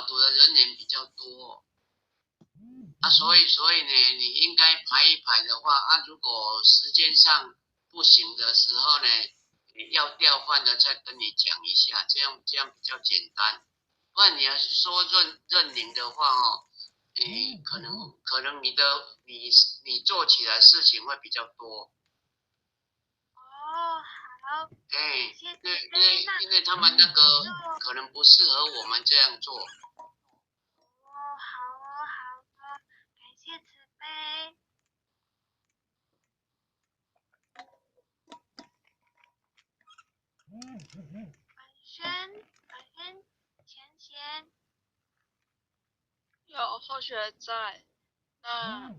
读的人员比较多啊，所以呢，你应该排一排的话啊，如果时间上不行的时候呢，你要调换的再跟你讲一下，这样比较简单。不然你要是说认领的话哦，可能你做起来事情会比较多。哦，好。哎，因为他们那个可能不适合我们这样做。哦，好的，感谢慈悲。本轩，前贤。有后学在，那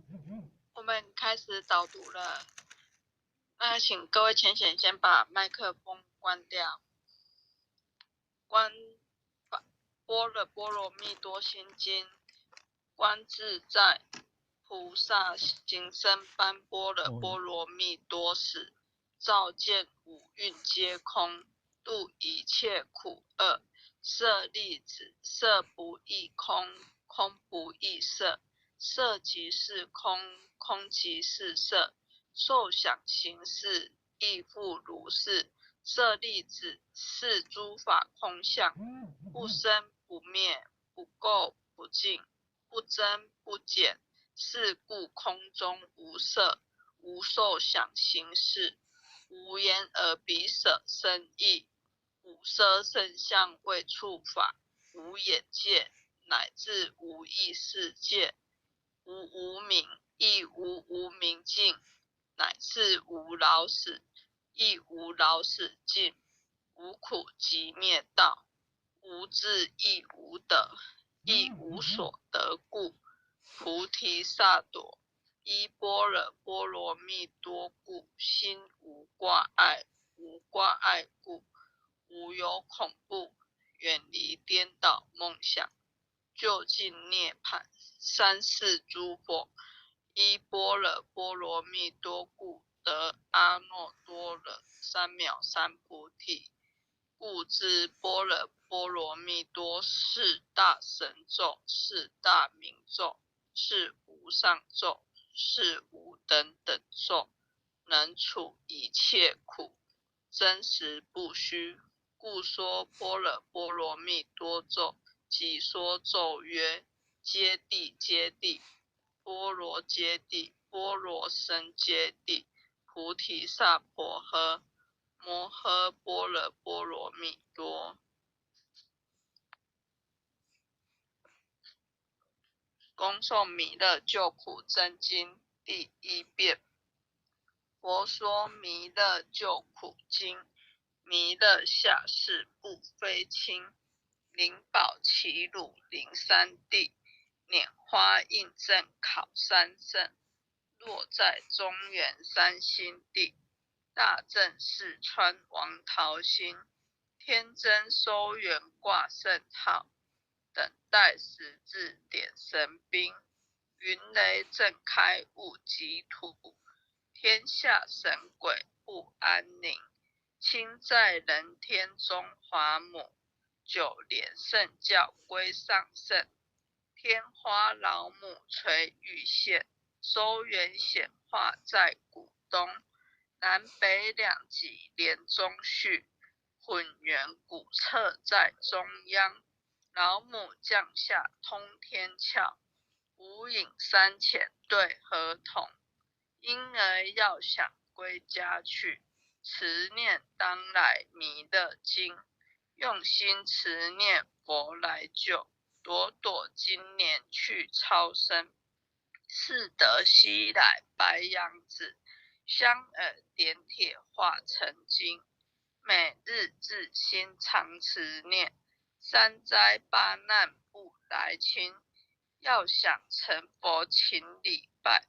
我们开始导读了。那请各位浅显先把麦克风关掉。观般若波罗蜜多心经，观自在菩萨行深般般若波罗蜜多时，照见五蕴皆空，度一切苦厄。舍利子，色不异空，空不异色，色即是空，空即是色，受想行识亦复如是。舍利子，是诸法空相，不生不灭，不垢不净，不增不减，是故空中无色，无受想行识，无眼耳鼻舌身意，无色声香味触法，无眼界，乃至无意识界，无无明，亦无无明尽，乃至无老死，亦无老死尽，无苦集灭道，无智亦无得，亦无所得故。菩提萨埵，依般若波罗蜜多故，心无挂碍，无挂碍故，无有恐怖，远离颠倒梦想，究竟涅槃。三世诸佛，依般若波罗蜜多故，得阿耨多罗三藐三菩提。故知般若波罗蜜多是大神咒，是大明咒，是无上咒，是无等等咒，能除一切苦，真实不虚。故说般若波罗蜜多咒，即说咒曰：揭谛揭谛，波罗揭谛，波罗僧揭谛，菩提萨婆诃，摩诃般若波罗蜜多。恭诵弥勒救苦真经第一遍。佛说弥勒救苦经，弥勒下世不非亲，灵宝齐鲁灵山地，拈花印正考三圣，落在中原三星地，大正四川王桃心，天真收圆挂圣号，等待时至点神兵，云雷震开雾即土，天下神鬼不安宁，亲在人天中华母，九莲圣教归上圣，天花老母垂玉线，收圆显化在古东，南北两极连中续，混元古刹在中央，老母降下通天窍，无影山前对河童，婴儿要想归家去，持念当来弥勒经，用心持念佛来救，朵朵今年去超生，是得西来白羊子，香耳点铁化成金，每日自心常持念，三灾八难不来侵，要想成佛请礼拜，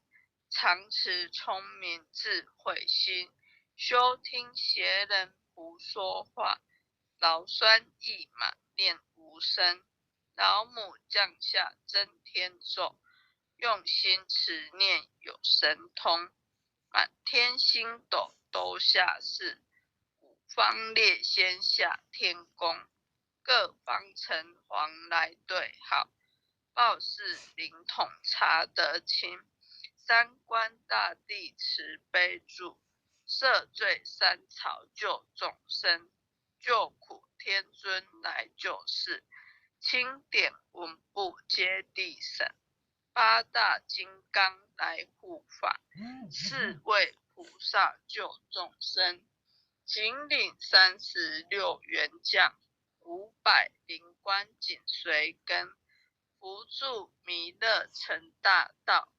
常持聪明智慧心，休听邪人胡说话，劳酸益满念无声，老母降下真天咒，用心持念有神通，满天星斗都下世，五方列仙下天宫，各方城隍来对号，报事灵统查得清。三官大帝慈悲助，赦罪三草救众生，救苦天尊来救世，清点文部接地审，八大金刚来护法，四位菩萨救众生，紧领36员将，500灵官紧随跟，扶助弥勒成大道，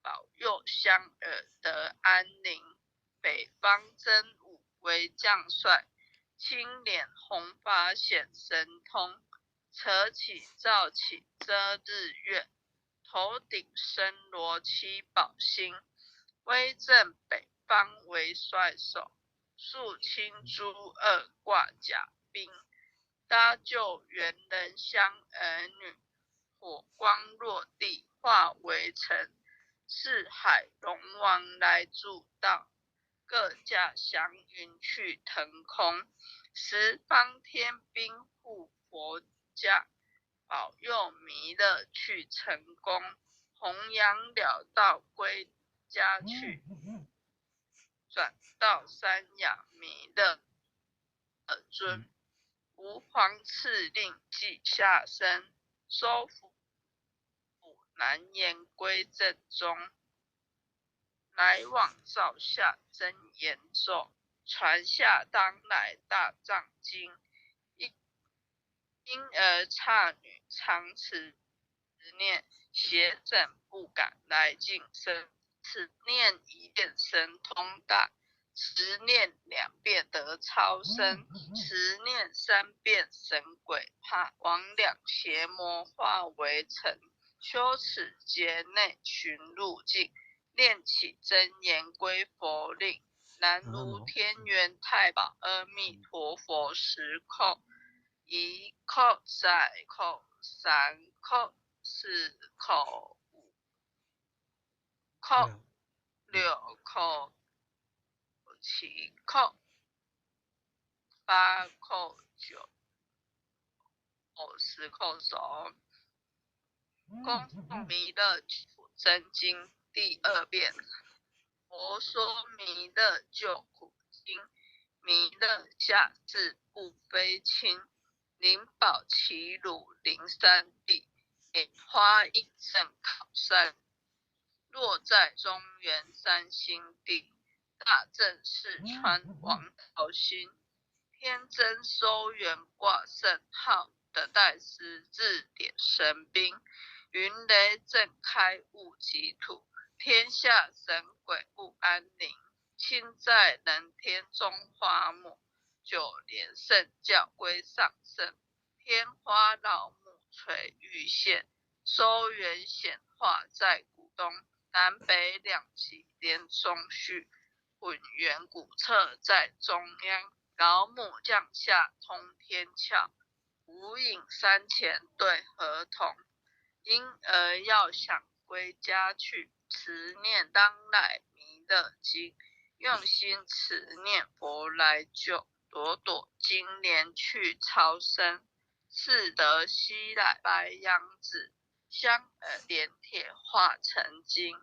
保佑香耳得安宁。北方真武为将帅，青脸红发显神通，扯起照起遮日月，头顶身罗七宝星，威震北方为帅首，肃清诸恶挂甲兵，搭救猿人香儿女，火光落地化为尘，四海龙王来助道，各驾祥云去腾空，十方天兵护佛驾，保佑弥勒去成功，弘扬了道归家去，转到三亚弥勒尊，吾皇敕令即下生，收服难言归正中，来往照下真言咒，传下当来大藏经，婴儿刹女常持念，邪整不敢来近身，此念一遍神通大，十念2遍得超生，十念3遍神鬼怕，魍魉邪魔化为尘，修此劫内寻路径，念起真言归佛令，南无天元太保阿弥陀佛10叩，1叩2叩3叩4叩5叩6叩7叩8叩910叩手，供奉弥勒救真经第2遍。佛说弥勒救苦经，弥勒下至不非轻，灵宝齐鲁灵山地，莲花印正考山，落在中原三星地，大正四川王桃心，天真收圆挂圣号，得带十字点神兵，云雷震开雾极土，天下神鬼不安宁，亲在人天中华母，9连圣教归上圣，天花老木垂玉线，收圆显化在股东，南北2极连中续，混元古册在中央，老母降下通天窍，无影山前对合同，婴儿要想归家去，持念当来弥勒经，用心持念佛来救，朵朵金莲去超生，是得西来白羊子，香耳连铁化成金，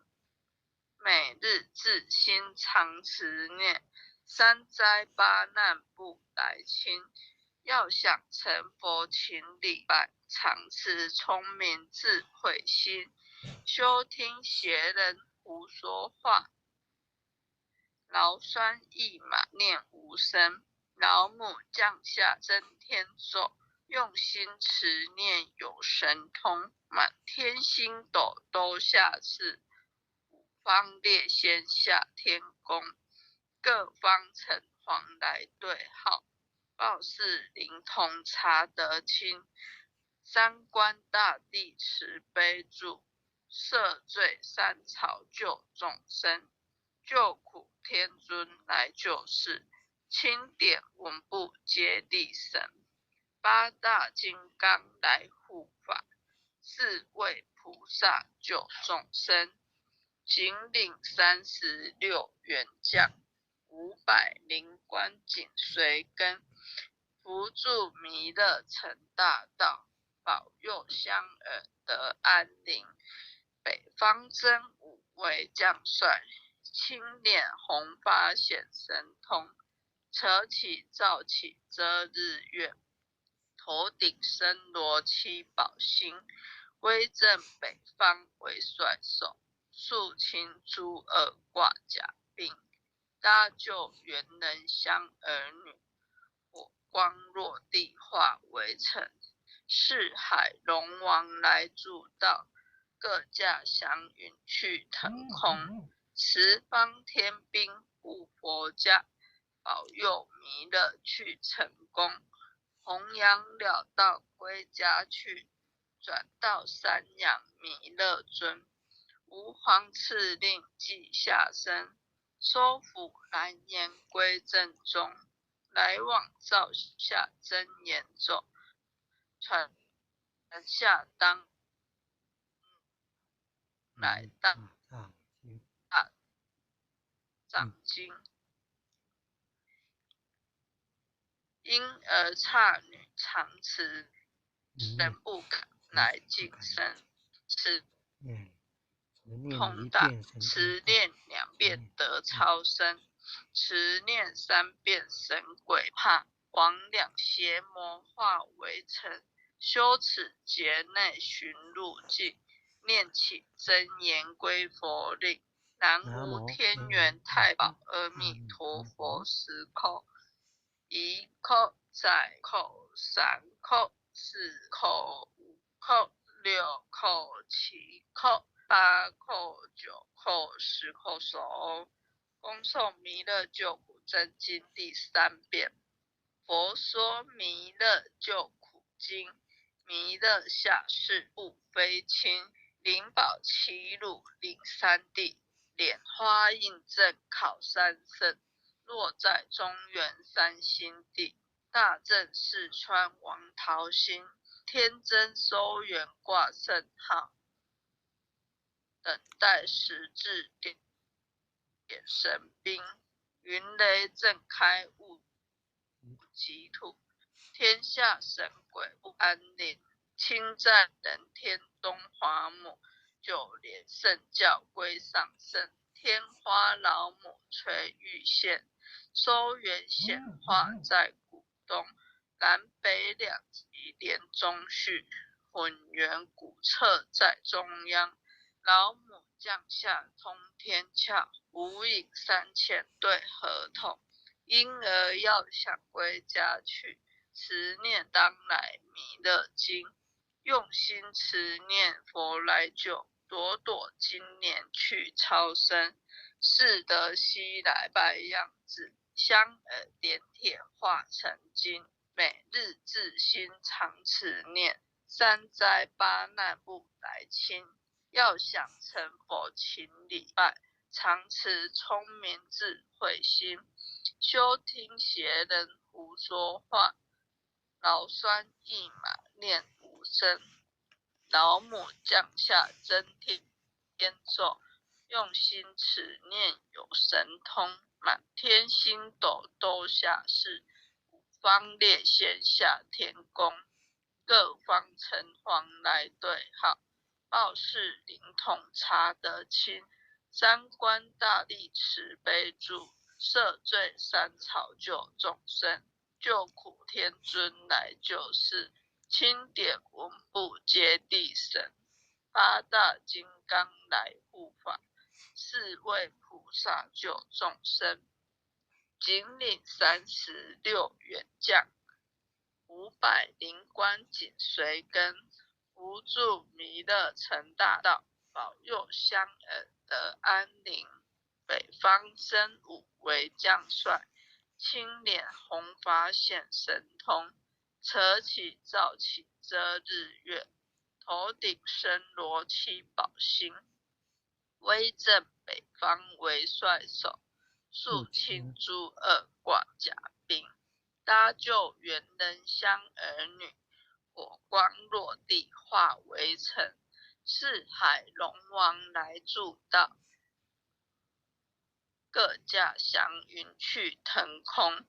每日自心常持念，三灾八难不来侵，要想成佛请礼拜，常持聪明智慧心，休听邪人胡说话，劳酸一马念无声，老母降下真天咒，用心持念有神通，满天星斗都下赐，五方列仙下天宫，各方城隍来对号，报事灵通查得清，三官大帝慈悲助，赦罪三草救众生，救苦天尊来救世，清点文部接地审，八大金刚来护法，四位菩萨救众生，紧领36员将，500灵官紧随跟，扶助弥勒成大道，保佑香儿得安宁。北方真武为将帅，青脸红发显神通。扯起照起遮日月，头顶身罗七宝星。威震北方为帅首，肃清诸恶挂甲兵。搭救元人香儿女，火光落地化为尘。四海龙王来助道，各驾祥云去腾空。十方天兵护佛家，保佑弥勒去成功。弘扬了道归家去，转到三养弥勒尊。吾皇敕令记下生，收服蓝颜归正中。来往照下真言咒，传下当来大藏经。因而刹女常持人不敢来近身，此通大持念2遍得超生，持念3遍神鬼怕。魍魉邪魔化为尘，修此劫内寻路径，念起真言归佛令。南无天元太保阿弥陀佛10口，1口、2口、3口、4口、5口、6口、7口、8口、9口、10口手。恭诵弥勒救苦真经第3遍。佛说弥勒救苦经，弥勒下世不非轻。灵宝齐鲁领3地，莲花印证考3圣。落在中原3星地，大正四川王桃心。天真收元挂圣号，等待时至点神兵。云雷震开雾极土，天下神鬼不安宁。侵占人天东华母，9连圣教归上圣。天花老母垂玉线，收元显化在鼓东。南北2极连中续，混元古册在中央。老母降下通天窍，无影3000对合同。因而要想归家去，持念当来弥勒经。用心持念佛来救，朵朵今年去超生。是得西来拜样子，香耳点铁化成金。每日自心常持念，3灾8难不来侵。要想成佛请礼拜，常持聪明智慧心。休听邪人胡说话，劳酸一马念无声。老母降下真天咒，用心持念有神通。满天星斗都下世，五方列仙下天宫。各方城隍来对号，报事灵统查得清。三官大帝慈悲助，赦罪三草救众生。救苦天尊来救世，钦点文部接地神。8大金刚来护法，4位菩萨救众生。紧领36员将，500灵官紧随跟。扶助弥勒成大道，保佑香儿得安宁。北方真武为将帅，青脸红发显神通。扯起照起遮日月，头顶身罗七宝星。威震北方为帅首，肃清诸恶挂甲兵。搭救元人香儿女，火光落地化为尘。四海龙王来助道，各驾祥云去腾空。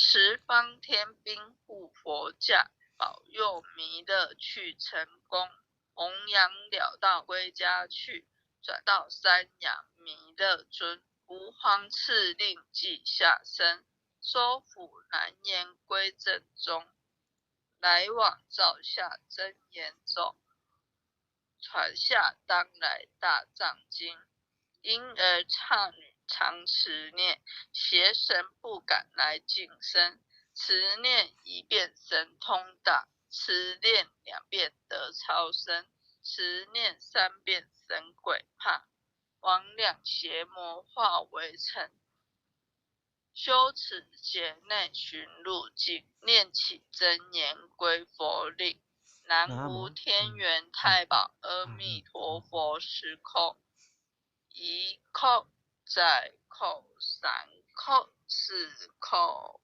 十方天兵护佛驾，保佑弥勒去成功。弘扬了道归家去，转到山阳弥勒尊。吾皇敕令记下生，收服难言归正宗。来往照下真言咒，传下当来大藏经。婴儿刹女常持念，邪神不敢来近身。持念一遍神通大，持念2遍得超生，持念3遍神鬼怕。魍魉邪魔化为尘，修持劫内寻路径，念起真言归佛令。南无天元太保阿弥陀佛10叩，1叩再叩3叩4叩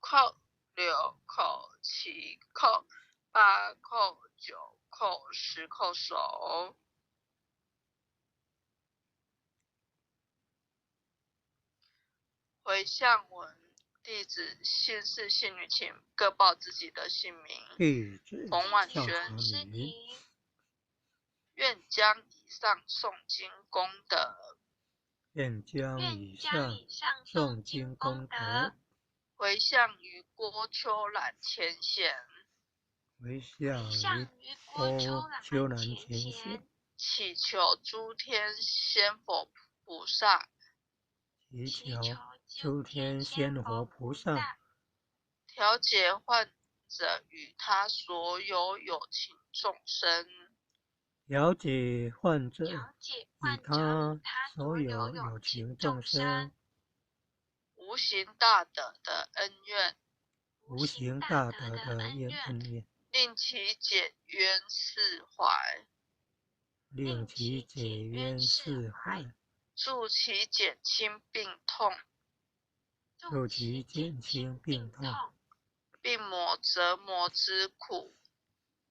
5叩6叩7叩8叩9叩10叩手。回向文：弟子姓氏姓女，请各报自己的姓名。弟子冯婉赵璇，长林，愿将以上诵经功德，愿将以上诵经功德回向于郭秋兰前贤，回向于郭秋兰前贤，祈求诸天仙佛菩萨，祈求诸天仙佛菩萨调解患者与他所有有情众生，了解患者与他所有有情众生无形大德的恩怨，无形大德的恩怨，令其解冤释怀，令其解冤释怀，助其减轻病痛，助其减轻病痛，病魔折磨之苦，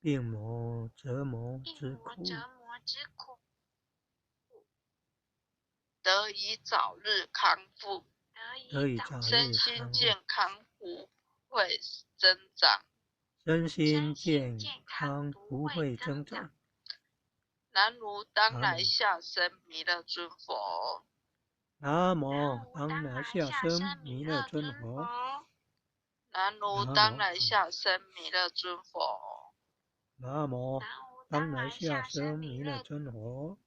病魔折磨之苦，得以早日康复，得以早日身心康复，健康不会增长。身心健康不会增长。南无当来下生弥勒尊佛。南无当来下生弥勒尊佛。南无当来下生弥勒尊佛。南无当来下生弥勒尊佛。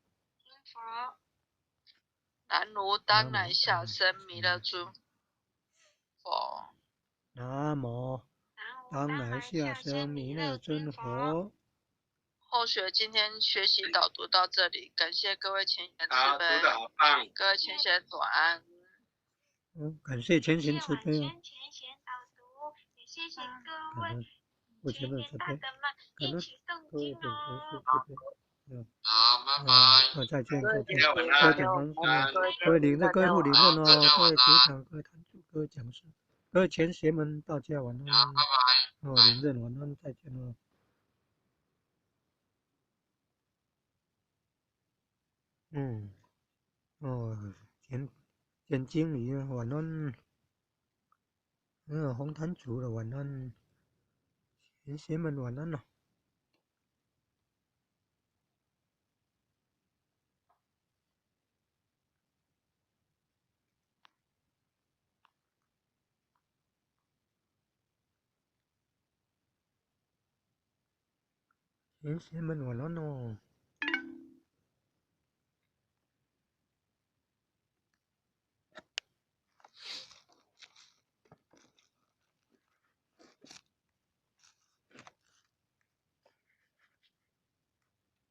南无当来下生弥勒尊佛。南无当来下生弥勒尊佛。后学今天学习导读到这里，感谢各位前贤慈悲，各位前贤晚安。感谢前贤慈悲，前贤导读，也谢谢各位前贤大德们一起诵经哦。好，拜拜。再见，各位各位领着各位护领任哦，各位组长、各位坛主、各位讲师、各位前贤们，大家晚安。好，拜拜。领任晚安，再见哦。简经理晚安。红坛主的晚安，前贤们晚安了。前贤们晚安哦。